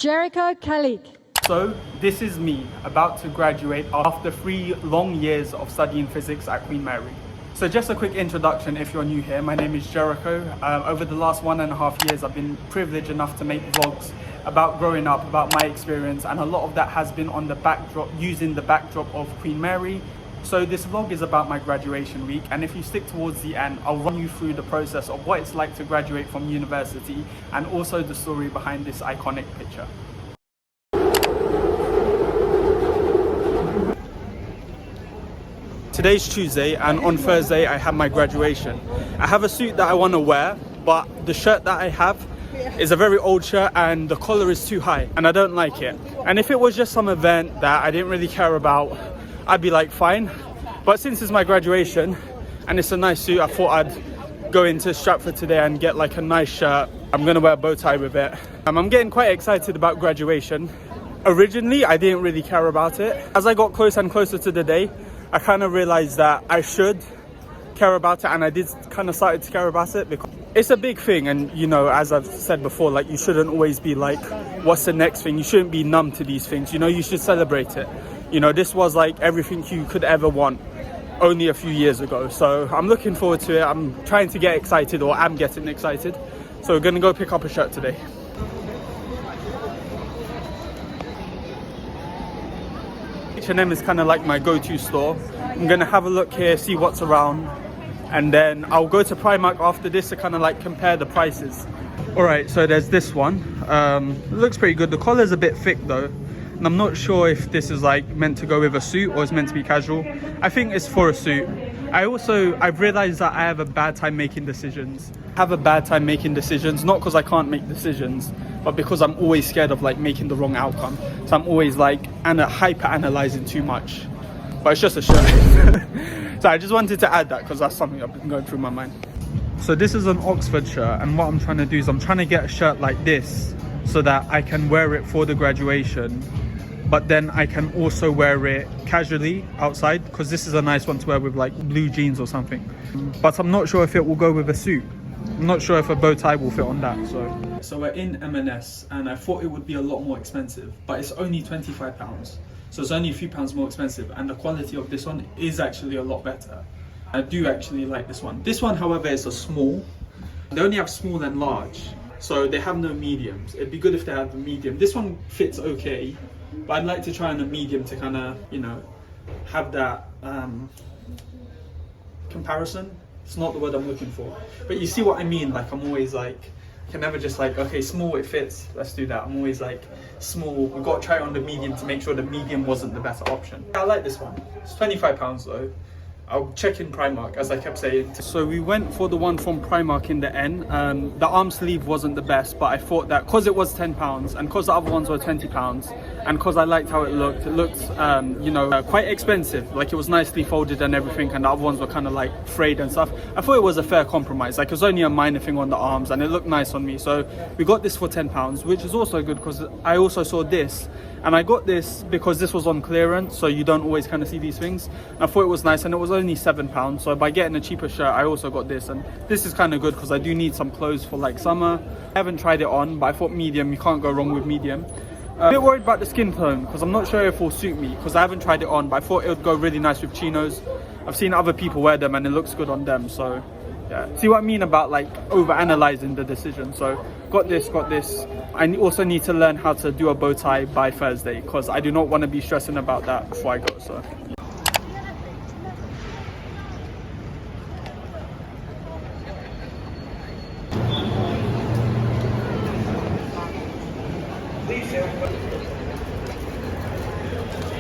Jericho Kalik. So this is me about to graduate after 3 long years of studying physics at Queen Mary. So just a quick introduction if you're new here. My name is Jericho. Over the last 1.5 years I've been privileged enough to make vlogs about growing up, about my experience, and a lot of that has been on the backdrop, using the backdrop of Queen Mary. So this vlog is about my graduation week, and if you stick towards the end, I'll run you through the process of what it's like to graduate from university and also the story behind this iconic picture. Today's Tuesday, and on Thursday I have my graduation. I have a suit that I want to wear, but the shirt that I have is a very old shirt and the collar is too high and I don't like it. And if it was just some event that I didn't really care about, I'd be like fine. But since it's my graduation and it's a nice suit, I thought I'd go into Stratford today and get like a nice shirt. I'm gonna wear a bow tie with it. I'm getting quite excited about graduation. Originally, I didn't really care about it. As I got closer and closer to the day, I kind of realized that I should care about it, and I did kind of started to care about it because it's a big thing. And you know, as I've said before, like you shouldn't always be like, what's the next thing? You shouldn't be numb to these things, you know, you should celebrate it. You know, this was like everything you could ever want only a few years ago. So I'm looking forward to it. I'm trying to get excited, or I'm getting excited. So we're gonna go pick up a shirt today. H&M is kind of like my go-to store. I'm gonna have a look here, see what's around, and then I'll go to Primark after this to kind of like compare the prices. All right, so there's this one. It looks pretty good. The collar's a bit thick though, and I'm not sure if this is like meant to go with a suit or it's meant to be casual. I think it's for a suit. I've realized that I have a bad time making decisions. Not because I can't make decisions, but because I'm always scared of like making the wrong outcome. So I'm always like hyper analyzing too much. But it's just a shirt. So I just wanted to add that because that's something I've been going through my mind. So this is an Oxford shirt, and what I'm trying to do is I'm trying to get a shirt like this so that I can wear it for the graduation, but then I can also wear it casually outside, because this is a nice one to wear with like blue jeans or something. But I'm not sure if it will go with a suit. I'm not sure if a bow tie will fit on that. So we're in M&S, and I thought it would be a lot more expensive, but it's only £25. So it's only a few pounds more expensive, and the quality of this one is actually a lot better. I do actually like this one. This one, however, is a small. They only have small and large, so they have no mediums. It'd be good if they had the medium. This one fits okay, but I'd like to try on a medium to kind of, you know, have that comparison. It's not the word I'm looking for, but you see what I mean. Like I'm always like, I can never just like, okay, small, it fits, let's do that. I'm always like, small, we've got to try it on the medium to make sure the medium wasn't the better option. I like this one. It's £25 though. I'll check in Primark, as I kept saying. So we went for the one from Primark in the end. The arm sleeve wasn't the best, but I thought that because it was £10 and because the other ones were £20 and because I liked how it looked you know, quite expensive. Like it was nicely folded and everything, and the other ones were kind of like frayed and stuff. I thought it was a fair compromise. Like it was only a minor thing on the arms and it looked nice on me. So we got this for £10, which is also good because I also saw this. And I got this because this was on clearance, so you don't always kind of see these things. And I thought it was nice, and it was only £7. So by getting a cheaper shirt, I also got this. And this is kind of good because I do need some clothes for like summer. I haven't tried it on, but I thought medium, you can't go wrong with medium. A bit worried about the skin tone because I'm not sure if it will suit me because I haven't tried it on, but I thought it would go really nice with chinos. I've seen other people wear them and it looks good on them, so yeah. See what I mean about like over analyzing the decision. So got this. I also need to learn how to do a bow tie by Thursday because I do not want to be stressing about that before I go. So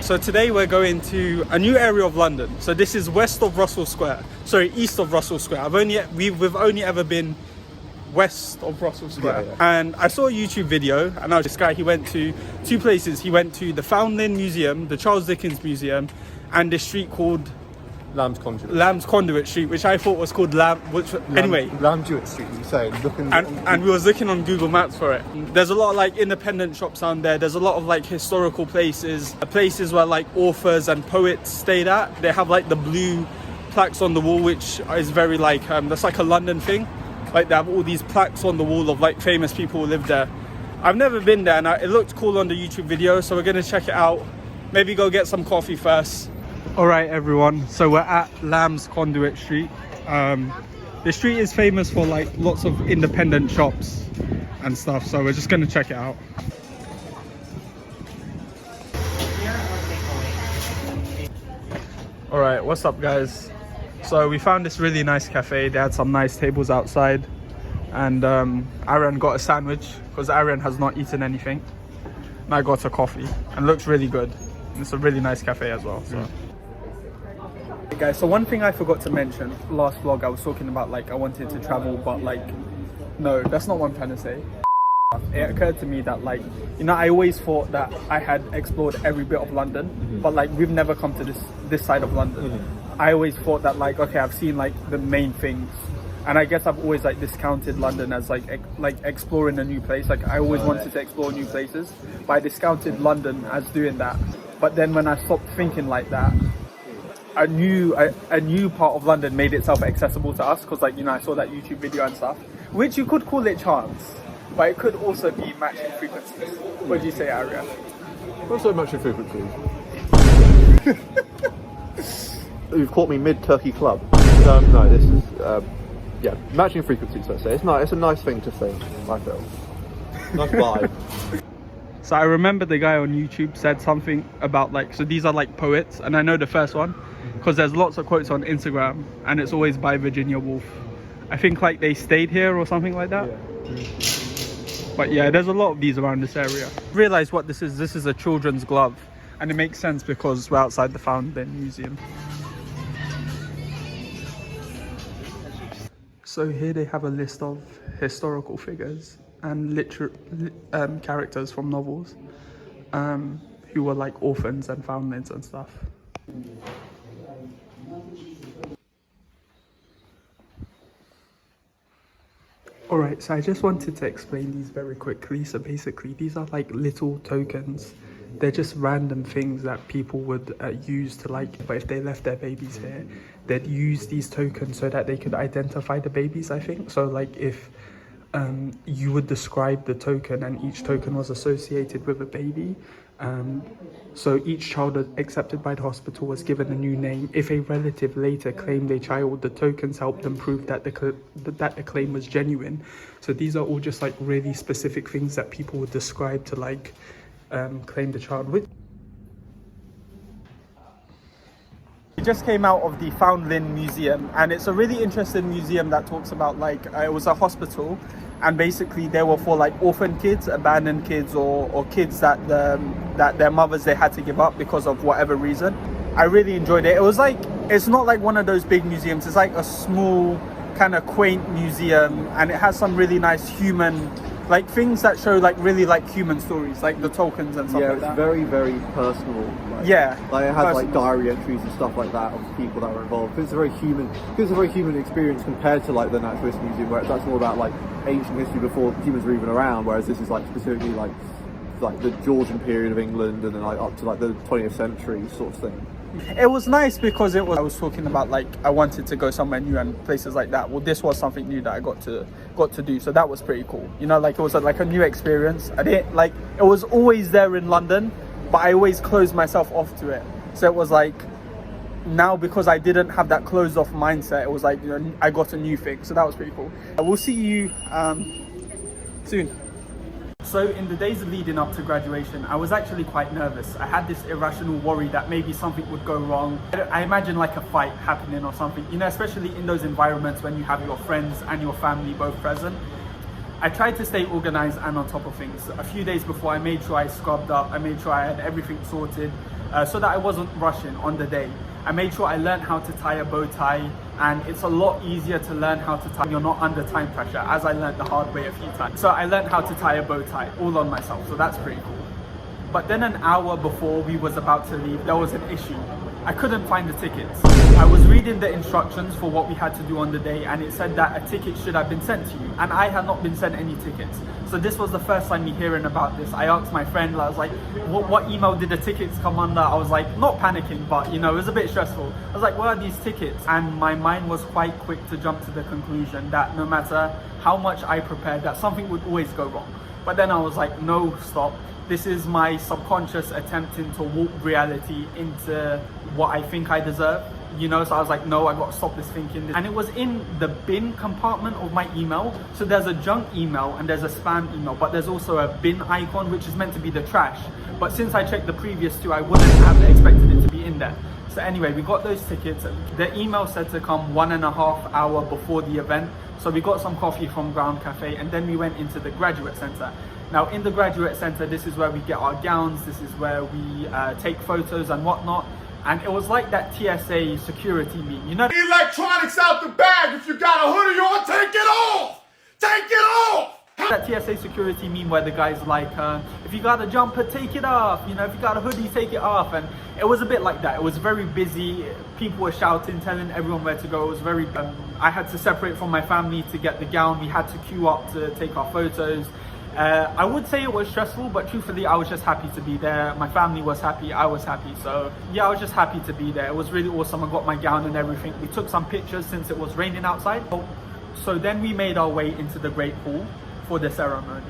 So today we're going to a new area of London. So this is east of Russell Square. We've only ever been west of Russell Square. Yeah. And I saw a YouTube video, and this guy, he went to 2 places. He went to the Foundling Museum, the Charles Dickens Museum, and this street called Lamb's Conduit Street, which I thought was called Lambduit Street, you say. And we was looking on Google Maps for it. There's a lot of like independent shops down there. There's a lot of like historical places where like authors and poets stayed at. They have like the blue plaques on the wall, which is very like, that's like a London thing. Like they have all these plaques on the wall of like famous people who live there. I've never been there, and it looked cool on the YouTube video, so we're gonna check it out. Maybe go get some coffee first. All right, everyone. So we're at Lamb's Conduit Street. The street is famous for like lots of independent shops and stuff, so we're just gonna check it out. All right, what's up, guys? So we found this really nice cafe. They had some nice tables outside, and Aaron got a sandwich because Aaron has not eaten anything, and I got a coffee, and it looks really good. And it's a really nice cafe as well. So. Hey guys, so one thing I forgot to mention last vlog, I was talking about like I wanted to travel, but like no, that's not what I'm trying to say. It occurred to me that like, you know, I always thought that I had explored every bit of London, but like we've never come to this side of London. I always thought that like, okay, I've seen like the main things, and I guess I've always like discounted London as like exploring a new place. Like I always wanted to explore new places, but I discounted London as doing that. But then when I stopped thinking like that, a new part of London made itself accessible to us, because like, you know, I saw that YouTube video and stuff, which you could call it chance, but it could also be matching frequencies. What do you say, Arya? Also matching frequencies. You've caught me mid-turkey club. No, this is yeah, matching frequencies. Let's say it's nice. It's a nice thing to think. I feel nice vibe. So I remember the guy on YouTube said something about like, so these are like poets, and I know the first one because there's lots of quotes on Instagram, and it's always by Virginia Woolf. I think like they stayed here or something like that. Yeah. But yeah, there's a lot of these around this area. Realize what this is. This is a children's glove, and it makes sense because we're outside the Foundling Museum. So here they have a list of historical figures and characters from novels who were like orphans and foundlings and stuff. Alright, so I just wanted to explain these very quickly. So basically these are like little tokens. They're just random things that people would use to like, but if they left their babies here, they'd use these tokens so that they could identify the babies, I think. So like if you would describe the token, and each token was associated with a baby. So each child accepted by the hospital was given a new name. If a relative later claimed a child, the tokens helped them prove that the claim was genuine. So these are all just like really specific things that people would describe to like claim the child with. We just came out of the Foundling Museum, and it's a really interesting museum that talks about like it was a hospital, and basically they were for like orphan kids, abandoned kids, or kids that their mothers they had to give up because of whatever reason. I really enjoyed it. It was like, it's not like one of those big museums, it's like a small kind of quaint museum, and it has some really nice human like things that show like really like human stories, like the tokens and stuff like that. Yeah, it's very, very personal. Like, yeah, like it has like diary entries and stuff like that of people that were involved. It's a very human experience compared to like the Natural History Museum, where that's more about like ancient history before humans were even around. Whereas this is like specifically like the Georgian period of England, and then like up to like the 20th century sort of thing. It was nice because I was talking about like I wanted to go somewhere new and places like that. Well, this was something new that I got to do, so that was pretty cool. You know, like it was like a new experience. I didn't like, it was always there in London, but I always closed myself off to it. So it was like, now because I didn't have that closed off mindset, it was like, you know, I got a new thing. So that was pretty cool. We'll see you soon. So in the days leading up to graduation, I was actually quite nervous. I had this irrational worry that maybe something would go wrong. I imagine like a fight happening or something, you know, especially in those environments when you have your friends and your family both present. I tried to stay organized and on top of things. A few days before, I made sure I scrubbed up, I made sure I had everything sorted so that I wasn't rushing on the day. I made sure I learned how to tie a bow tie, and it's a lot easier to learn how to tie when you're not under time pressure, as I learned the hard way a few times. So I learned how to tie a bow tie all on myself, so that's pretty cool. But then an hour before we was about to leave, there was an issue. I couldn't find the tickets. I was reading the instructions for what we had to do on the day, and it said that a ticket should have been sent to you, and I had not been sent any tickets. So this was the first time me hearing about this. I asked my friend, I was like, what email did the tickets come under? I was like, not panicking, but you know, it was a bit stressful. I was like, what are these tickets? And my mind was quite quick to jump to the conclusion that no matter how much I prepared, that something would always go wrong. But then I was like, no, stop. This is my subconscious attempting to warp reality into what I think I deserve, you know? So I was like, no, I gotta stop this thinking. And it was in the bin compartment of my email. So there's a junk email and there's a spam email, but there's also a bin icon, which is meant to be the trash. But since I checked the previous two, I wouldn't have expected it to be in there. So anyway, we got those tickets. The email said to come 1.5 hours before the event. So we got some coffee from Ground Cafe and then we went into the graduate center. Now in the graduate center, this is where we get our gowns. This is where we take photos and whatnot. And it was like that TSA security meme, you know? Electronics out the bag. If you got a hoodie on, take it off. Take it off. That TSA security meme where the guy's like, if you got a jumper, take it off. You know, if you got a hoodie, take it off. And it was a bit like that. It was very busy. People were shouting, telling everyone where to go. It was very, I had to separate from my family to get the gown. We had to queue up to take our photos. I would say it was stressful, but truthfully, I was just happy to be there. My family was happy, I was happy. So yeah, I was just happy to be there. It was really awesome. I got my gown and everything. We took some pictures since it was raining outside. So then we made our way into the Great Hall for the ceremony.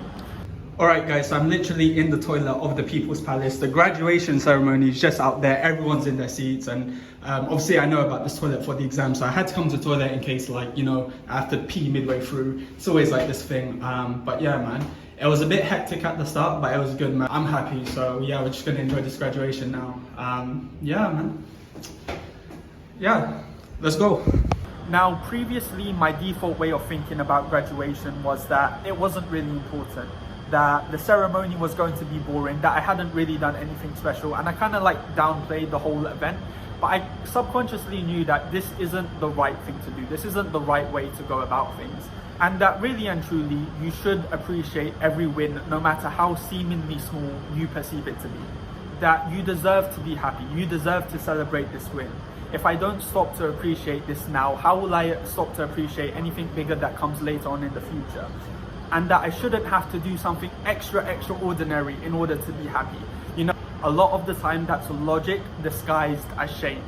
Alright guys, so I'm literally in the toilet of the People's Palace. The graduation ceremony is just out there, everyone's in their seats, and obviously I know about this toilet for the exam, so I had to come to the toilet in case, like, you know, I have to pee midway through. It's always like this thing, but yeah man, it was a bit hectic at the start, but it was good man. I'm happy, so yeah, we're just gonna enjoy this graduation now. Yeah man, yeah, let's go. Now, previously, my default way of thinking about graduation was that it wasn't really important, that the ceremony was going to be boring, that I hadn't really done anything special, and I kind of like downplayed the whole event. But I subconsciously knew that this isn't the right thing to do. This isn't the right way to go about things. And that really and truly, you should appreciate every win, no matter how seemingly small you perceive it to be. That you deserve to be happy. You deserve to celebrate this win. If I don't stop to appreciate this now, how will I stop to appreciate anything bigger that comes later on in the future? And that I shouldn't have to do something extraordinary in order to be happy. You know, a lot of the time that's logic disguised as shame.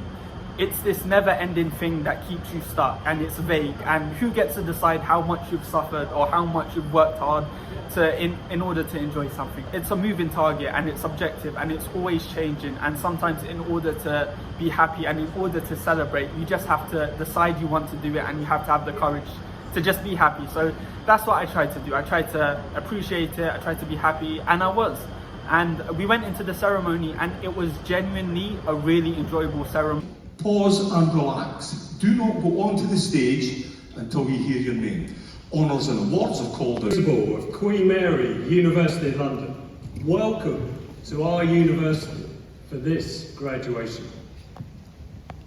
It's this never-ending thing that keeps you stuck, and it's vague, and who gets to decide how much you've suffered or how much you've worked hard to in order to enjoy something? It's a moving target, and it's subjective, and it's always changing, and sometimes in order to be happy and in order to celebrate, you just have to decide you want to do it, and you have to have the courage to just be happy. So that's what I tried to do. I tried to appreciate it, I tried to be happy, and I was. And we went into the ceremony, and it was genuinely a really enjoyable ceremony. Pause and relax. Do not go onto the stage until we hear your name. Honours and awards are called out. Principal of Queen Mary, University of London. Welcome to our university for this graduation.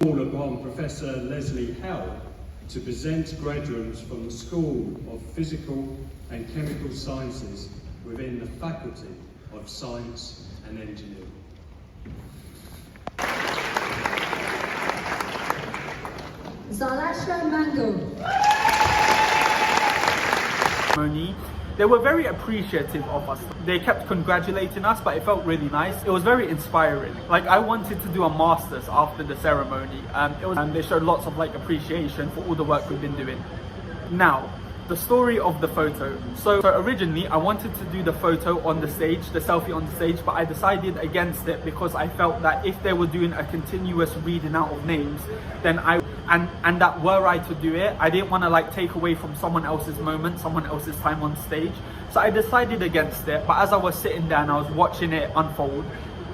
Call upon Professor Leslie Howell to present graduates from the School of Physical and Chemical Sciences within the Faculty of Science and Engineering. Zalasha Mango. They were very appreciative of us. They kept congratulating us, but it felt really nice. It was very inspiring. Like, I wanted to do a master's after the ceremony. And they showed lots of like appreciation for all the work we've been doing. Now, the story of the photo. So originally I wanted to do the photo on the stage, the selfie on the stage, but I decided against it because I felt that if they were doing a continuous reading out of names, then and that were I to do it, I didn't want to like take away from someone else's moment, someone else's time on stage. So I decided against it. But as I was sitting there and I was watching it unfold,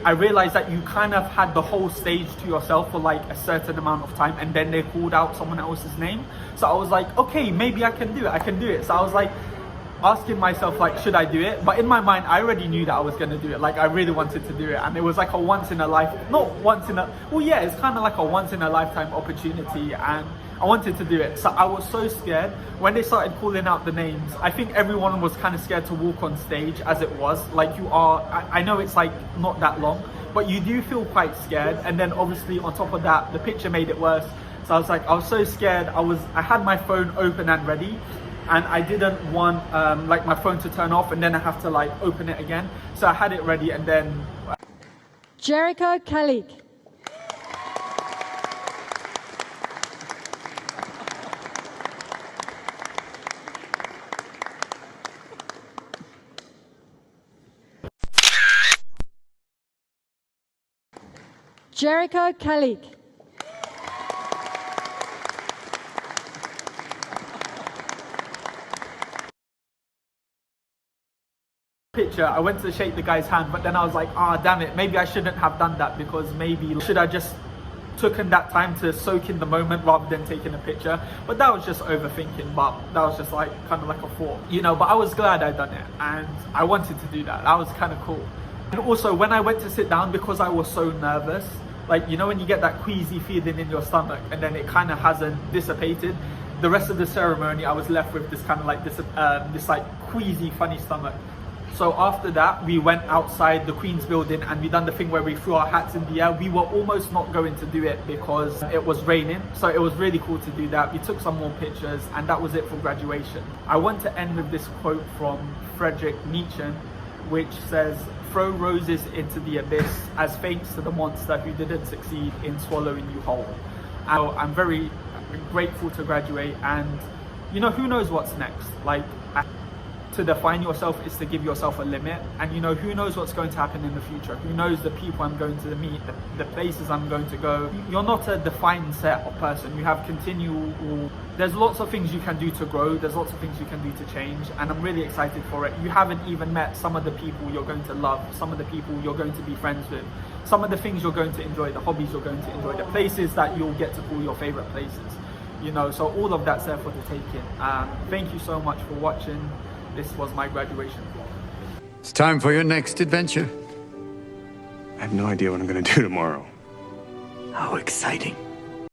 I realized that you kind of had the whole stage to yourself for like a certain amount of time, and then they called out someone else's name. So I was like, okay, maybe I can do it. So I was like asking myself, like, should I do it? But in my mind, I already knew that I was going to do it. Like, I really wanted to do it. And it was like a once in a life, it's kind of like a once in a lifetime opportunity. And I wanted to do it. So I was so scared. When they started calling out the names, I think everyone was kind of scared to walk on stage as it was. Like, you are, I know it's like not that long, but you do feel quite scared. And then obviously on top of that, the picture made it worse. So I was like, I was so scared. I had my phone open and ready, and I didn't want like my phone to turn off and then I have to like open it again. So I had it ready, and then Jericho Kalik. Jericho Kalik. Picture, I went to shake the guy's hand, but then I was like, ah, damn it, maybe I shouldn't have done that, because maybe should I just taken that time to soak in the moment rather than taking a picture. But that was just overthinking, but that was just like kind of like a thought, you know. But I was glad I'd done it, and I wanted to do that. That was kind of cool. And also when I went to sit down, because I was so nervous, like, you know, when you get that queasy feeling in your stomach and then it kind of hasn't dissipated, the rest of the ceremony I was left with this kind of like this like queasy funny stomach. So after that, we went outside the Queen's building and we done the thing where we threw our hats in the air. We were almost not going to do it because it was raining. So it was really cool to do that. We took some more pictures and that was it for graduation. I want to end with this quote from Friedrich Nietzsche, which says, "Throw roses into the abyss as thanks to the monster who didn't succeed in swallowing you whole." And I'm very grateful to graduate, and you know, who knows what's next? Like, to define yourself is to give yourself a limit, and you know, who knows what's going to happen in the future? Who knows the people I'm going to meet, the places I'm going to go? You're not a defined set of person. You have continual, there's lots of things you can do to grow, there's lots of things you can do to change, and I'm really excited for it. You haven't even met some of the people you're going to love, some of the people you're going to be friends with, some of the things you're going to enjoy, the hobbies you're going to enjoy, the places that you'll get to call your favorite places, you know. So all of that's there for the taking. Thank you so much for watching. This was my graduation vlog. It's time for your next adventure. I have no idea what I'm going to do tomorrow. How exciting.